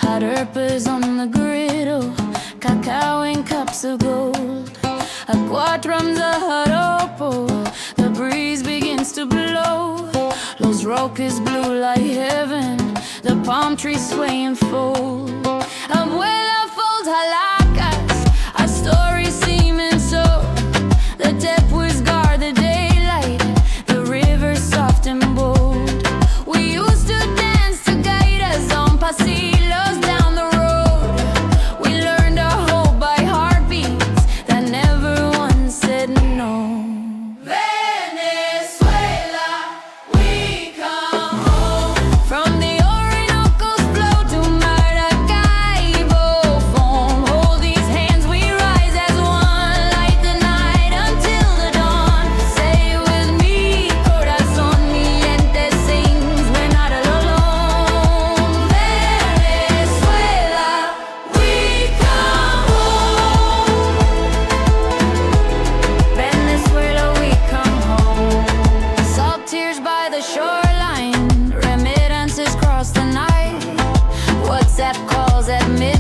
Hot herpers on the griddle, cacao in cups of gold. A quattrum's a hot opal, the breeze begins to blow. Los Roques blue like heaven, the palm trees sway and fold. Abuela folds hallacas, our stories seeming so. The depths guard the daylight, the river's soft and bold. We used to dance to gaitas on pasillos down the road. We learned our hope by heartbeats that never once said no. Venezuela, we come home. From the Orinoco's flow to Maracaibo foam. Hold these hands, we rise as one. Light the night until the dawn. Say it with me, corazón, mi gente sings. We're not alone. Venezuela, we come home. Venezuela, we come home. Salt tears by the shoreline, remittances cross the night. WhatsApp calls at midnight.